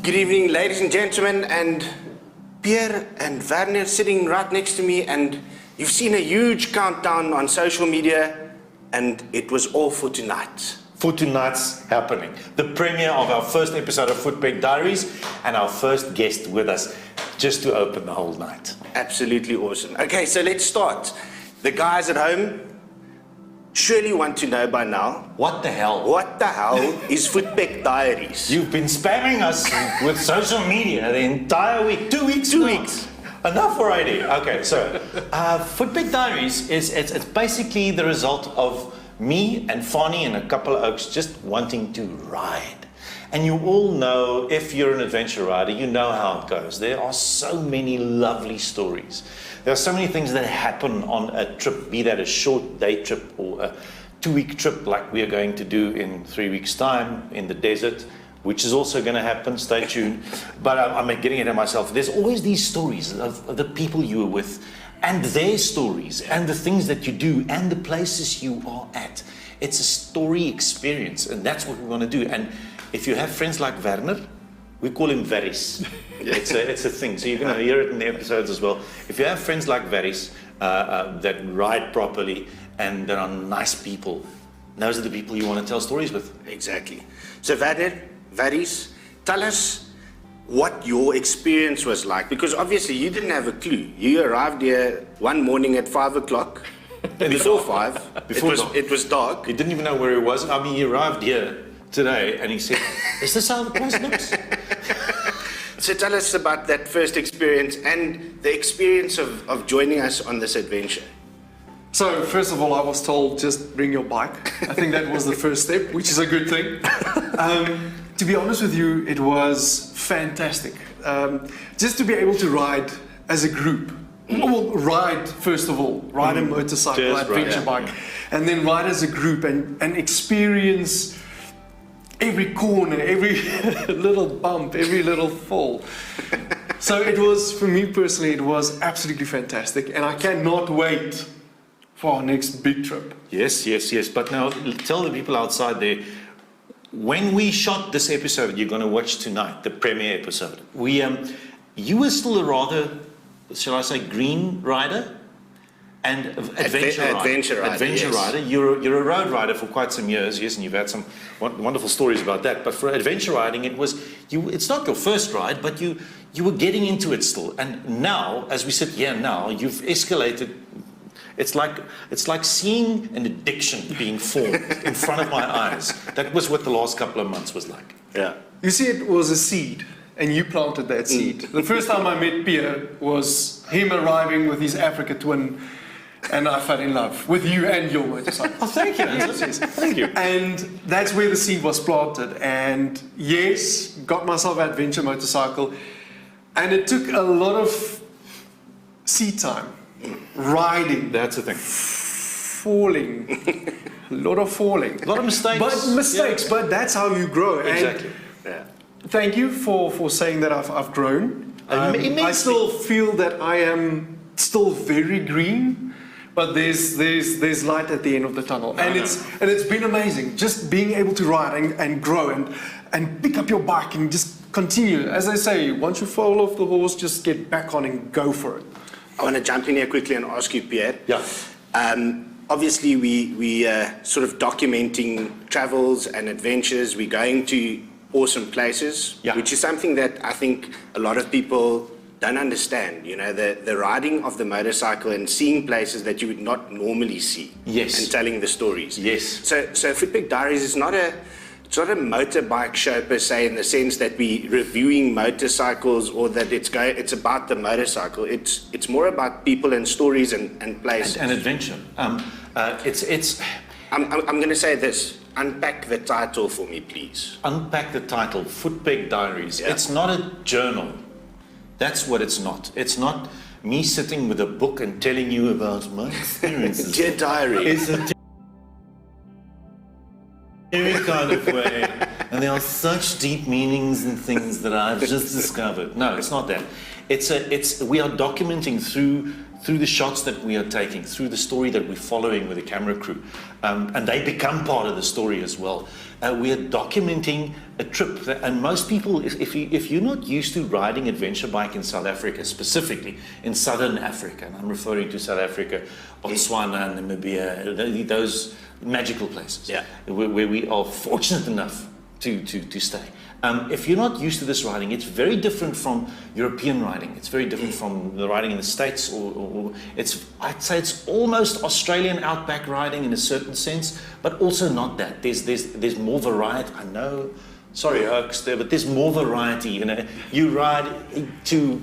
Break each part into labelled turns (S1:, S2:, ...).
S1: Good evening, ladies and gentlemen, and Pierre and Werner sitting right next to me, and you've seen a huge countdown on social media, and it was all for tonight.
S2: For tonight's happening, the premiere of our first episode of Footpeg Diaries, and our first guest with us, just to open the whole night.
S1: Absolutely awesome. Okay, so let's start. The guys at home surely want to know by now,
S2: What the hell?
S1: what the hell is Footpeg Diaries?
S2: You've been spamming us with social media the entire week. 2 weeks.
S1: 2
S2: now.
S1: weeks.
S2: Enough already. Okay, so Footpeg Diaries it's basically the result of me and Fonny and a couple of oaks just wanting to ride. And you all know, if you're an adventure rider, you know how it goes. There are so many lovely stories. There are so many things that happen on a trip, be that a short day trip or a 2-week trip like we are going to do in 3 weeks' time in the desert, which is also going to happen, stay tuned. But I'm getting ahead of myself. There's always these stories of the people you are with and their stories and the things that you do and the places you are at. It's a story experience, and that's what we want to do. And if you have friends like Werner, we call him Veris. It's a thing. So you're going to hear it in the episodes as well. If you have friends like Veris that ride properly and that are nice people, those are the people you want to tell stories with.
S1: Exactly. So Werner, Veris, tell us what your experience was like, because obviously you didn't have a clue. You arrived here one morning at 5 o'clock. Before 5, it was dark.
S2: He didn't even know where he was. I mean, he arrived here today and he said, "Is this how the place looks?"
S1: So tell us about that first experience and the experience of joining us on this adventure.
S3: So first of all, I was told just bring your bike. I think that was the first step, which is a good thing. To be honest with you, it was fantastic. Just to be able to ride as a group. Well, ride first of all, ride a motorcycle, adventure bike, and then ride as a group and experience every corner, every little bump, every little fall. So it was, for me personally, it was absolutely fantastic, and I cannot wait for our next big trip.
S2: Yes. But now tell the people outside there, when we shot this episode you're going to watch tonight, the premiere episode, you were still a rather, shall I say, green rider and adventure rider. You're a road rider for quite some years, yes, and you've had some wonderful stories about that. But for adventure riding, it's not your first ride, but you were getting into it still. And now, as we sit here now, you've escalated. It's like seeing an addiction being formed in front of my eyes. That was what the last couple of months was like.
S1: Yeah.
S3: You see, it was a seed, and you planted that seed. The first time I met Pierre was him arriving with his Africa twin, and I fell in love with you and your motorcycle.
S2: Oh, thank you.
S3: Yes.
S2: Thank you.
S3: And that's where the seed was planted. And yes, got myself an adventure motorcycle, and it took a lot of seat time, riding.
S2: That's the thing.
S3: Falling, a lot of falling.
S2: A lot of mistakes.
S3: But that's how you grow.
S2: Exactly.
S1: Yeah.
S3: Thank you for saying that I've grown. I still feel that I am still very green, but there's light at the end of the tunnel, and it's been amazing just being able to ride and grow and pick up your bike and just continue. As I say, once you fall off the horse, just get back on and go for it.
S1: I want to jump in here quickly and ask you, Pierre.
S2: Yeah.
S1: Obviously, we sort of documenting travels and adventures. We're going to awesome places, which is something that I think a lot of people don't understand. You know, the riding of the motorcycle and seeing places that you would not normally see.
S2: Yes.
S1: And telling the stories.
S2: Yes.
S1: So Footpeg Diaries is not a motorbike show per se, in the sense that we're reviewing motorcycles or that it's about the motorcycle. It's more about people and stories and places.
S2: And adventure. I'm
S1: going to say this. Unpack the title for me, please.
S2: Unpack the title, Footpeg Diaries.
S1: Yeah.
S2: It's not a journal. That's what it's not. It's not me sitting with a book and telling you about my experiences.
S1: Dear diary.
S2: It's a kind of way. And there are such deep meanings and things that I've just discovered. No, it's not that. We are documenting through the shots that we are taking, through the story that we're following with the camera crew, and they become part of the story as well. We are documenting a trip, and most people, if you're not used to riding adventure bike in South Africa, specifically in Southern Africa, and I'm referring to South Africa, Botswana, Namibia, those magical places, where we are fortunate enough to stay. If you're not used to this riding, it's very different from European riding. It's very different from the riding in the States, or I'd say it's almost Australian outback riding in a certain sense, but also not that. There's more variety. I know, sorry, Oaks there, but there's more variety. You know, you ride to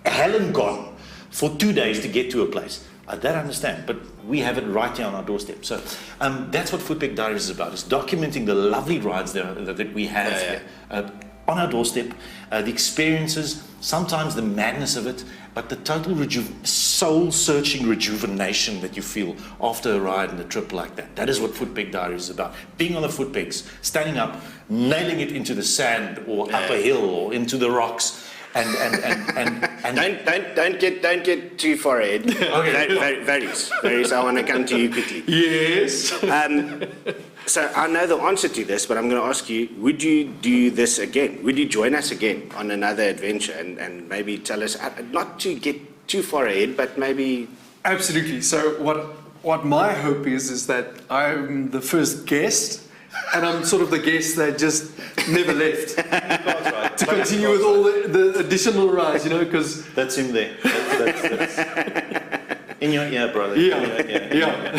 S2: hell and gone for 2 days to get to a place. That I understand, but we have it right here on our doorstep. So that's what Footpeg Diaries is about. It's documenting the lovely rides that we have here on our doorstep, the experiences, sometimes the madness of it, but the total soul-searching rejuvenation that you feel after a ride and a trip like that. That is what Footpeg Diaries is about. Being on the footpegs, standing up, nailing it into the sand or up a hill or into the rocks. And
S1: don't get too far ahead.
S2: Okay.
S1: Varies, I want to come to you quickly.
S3: Yes.
S1: So I know the answer to this, but I'm going to ask you: would you do this again? Would you join us again on another adventure and maybe tell us, not to get too far ahead, but maybe?
S3: Absolutely. So what my hope is that I'm the first guest. And I'm sort of the guest that just never left to continue with all the additional rides, you know, because...
S2: That's him there. That's in your ear, brother.
S3: Yeah.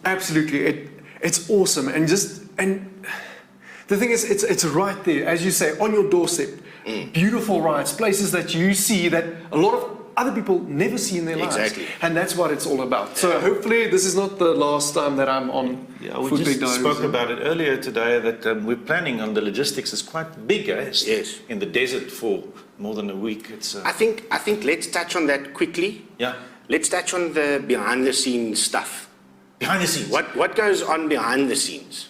S3: Absolutely. It's awesome. And the thing is, it's right there, as you say, on your doorstep. Beautiful rides, places that you see that a lot of other people never see in their lives.
S1: Exactly.
S3: And that's what it's all about. So hopefully this is not the last time that I'm on
S2: we just spoke about it earlier today, that we're planning on the logistics is quite big,
S1: Yes.
S2: in the desert for more than a week. It's
S1: I think let's touch on that quickly.
S2: Yeah.
S1: Let's touch on the behind the scenes stuff.
S2: Behind the scenes.
S1: What goes on behind the scenes?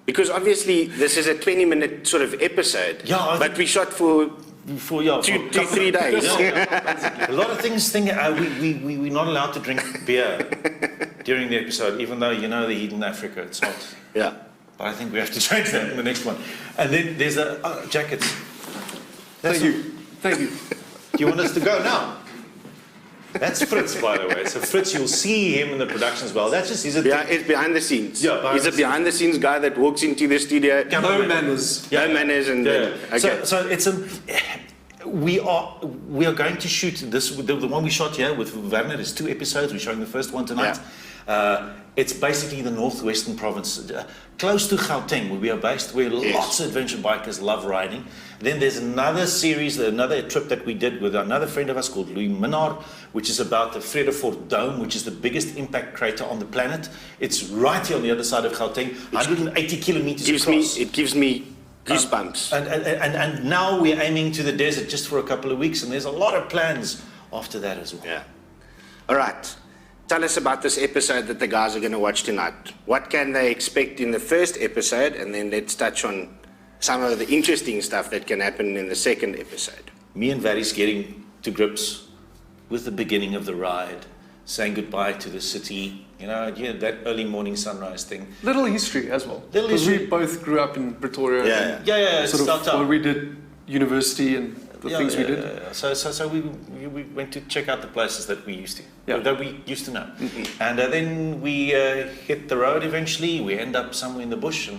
S1: Because obviously this is a 20-minute sort of episode.
S2: Yeah,
S1: but we shot for 3 days.
S2: A lot of things. We're not allowed to drink beer during the episode, even though you know the heat in Africa, it's hot.
S1: Yeah.
S2: But I think we have to change that in the next one. And then there's jackets.
S3: Thank you.
S2: Do you want us to go now? That's Fritz, by the way. So Fritz, you'll see him in the production as well. That's just
S1: it's behind the scenes.
S2: Yeah,
S1: he's a behind the scenes guy that walks into the studio.
S3: No manners.
S1: No manners and okay.
S2: So it's we are going to shoot this. The one we shot here with Werner is 2 episodes. We're showing the first one tonight. It's basically the northwestern province, close to Gauteng, where we are based, where lots of adventure bikers love riding. Then there's another series, another trip that we did with another friend of ours called Louis Minard, which is about the Vredefort Dome, which is the biggest impact crater on the planet. It's right here on the other side of Gauteng, 180 kilometers across.
S1: It gives me goosebumps.
S2: And now we're aiming to the desert just for a couple of weeks, and there's a lot of plans after that as well.
S1: Yeah. All right. Tell us about this episode that the guys are going to watch tonight. What can they expect in the first episode? And then let's touch on some of the interesting stuff that can happen in the second episode.
S2: Me and Vary's getting to grips with the beginning of the ride, saying goodbye to the city, that early morning sunrise thing.
S3: Little history as well.
S2: Because
S3: we both grew up in Pretoria.
S2: Yeah.
S3: Sort of where we did university and the things we did.
S2: So we went to check out the places that we used to, that we used to know.
S3: Mm-hmm.
S2: And then we hit the road eventually. We end up somewhere in the bush,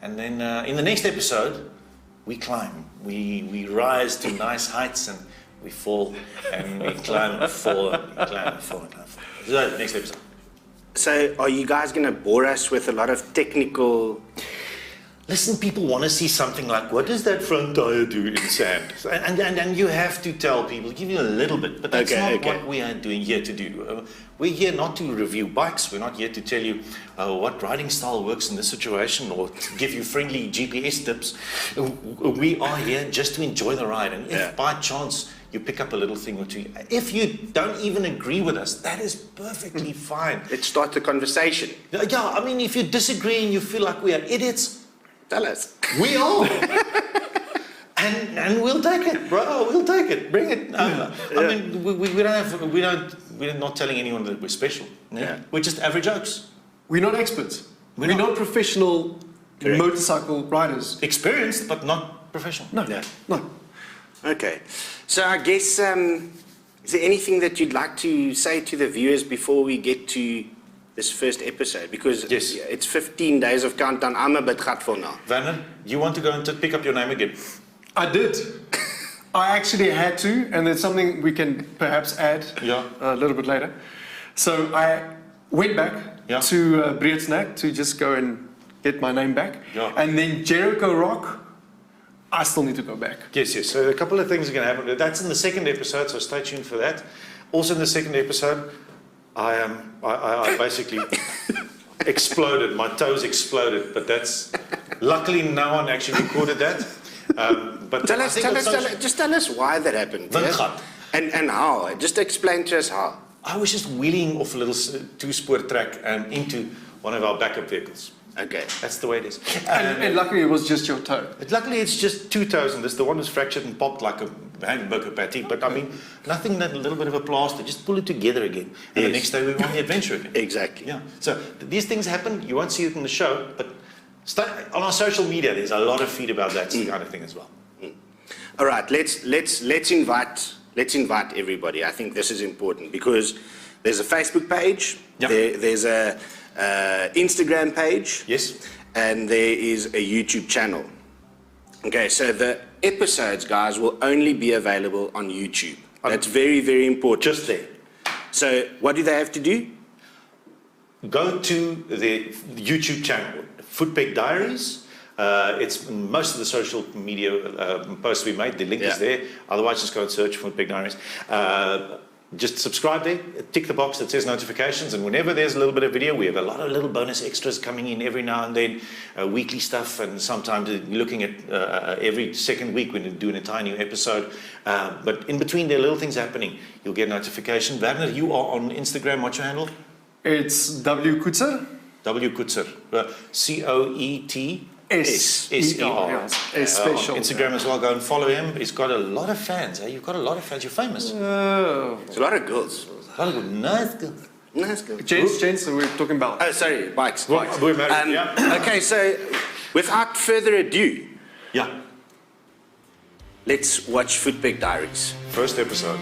S2: and then in the next episode, we climb. We rise to nice heights, and we fall, and we climb and fall, and we climb and fall, and climb and fall. So next episode.
S1: So are you guys going to bore us with a lot of technical
S2: listen, people want to see something like, what does that front tire do in sand? And you have to tell people, give you a little bit, but that's not what we are doing here to do. We're here not to review bikes. We're not here to tell you what riding style works in this situation or to give you friendly GPS tips. We are here just to enjoy the ride. And if by chance you pick up a little thing or two, if you don't even agree with us, that is perfectly fine.
S1: Let's start the conversation.
S2: Yeah, I mean, if you disagree and you feel like we are idiots,
S1: tell us.
S2: We are. And we'll take it, bro. We'll take it. Bring it. I mean, we're not telling anyone that we're special. Yeah. We're just average oaks.
S3: We're not experts. We're not professional motorcycle riders.
S2: Experienced, but not professional.
S3: No.
S1: Yeah.
S3: No.
S1: Okay. So I guess, is there anything that you'd like to say to the viewers before we get to this first episode? Because it's 15 days of countdown. I'm a bit gutful now.
S2: Werner, you want to go and pick up your name again?
S3: I did. I actually had to, and there's something we can perhaps add a little bit later. So I went back to Breedsnack to just go and get my name back.
S2: Yeah.
S3: And then Jericho Rock, I still need to go back.
S2: Yes. So a couple of things are going to happen. That's in the second episode, so stay tuned for that. Also in the second episode, I basically exploded. My toes exploded, but that's luckily no one actually recorded that. But
S1: just tell us why that happened. Yeah? And how. Just explain to us how.
S2: I was just wheeling off a little two-spoor track and into one of our backup vehicles.
S1: Okay.
S2: That's the way it is.
S3: And luckily it was just your toe.
S2: Luckily it's just two toes, and the one was fractured and popped like a hamburger patty. But I mean, nothing that a little bit of a plaster. Just pull it together again. And the next day we were on the adventure again.
S1: Exactly.
S2: Yeah. So these things happen. You won't see it in the show, but on our social media there's a lot of feed about that kind of thing as well.
S1: All right. Let's invite everybody. I think this is important because there's a Facebook page. There's a Instagram page.
S2: Yes.
S1: And there is a YouTube channel. Okay, so the episodes, guys, will only be available on YouTube. That's very, very important.
S2: Just there.
S1: So what do they have to do?
S2: Go to the YouTube channel, Footpeg Diaries. It's most of the social media posts we made. The link is there. Otherwise, just go and search Footpeg Diaries. Just subscribe there, tick the box that says notifications, and whenever there's a little bit of video, we have a lot of little bonus extras coming in every now and then, weekly stuff, and sometimes looking at every second week we're doing a tiny new episode. But in between there are little things happening. You'll get notification. Werner, you are on Instagram. What's your handle?
S3: It's W Kutzer.
S2: W Kutzer. C-O-E-T.
S3: S-E-R. Special.
S2: Instagram as well. Go and follow him. He's got a lot of fans. You've got a lot of fans. You're famous.
S1: There's a lot of girls.
S2: A lot of good, nice girls.
S1: Nice girls.
S3: Gents, we're talking about.
S1: Oh, sorry, bikes.
S2: We're married.
S1: Okay, so without further ado,
S2: let's
S1: watch Footpeg Diaries.
S2: First episode.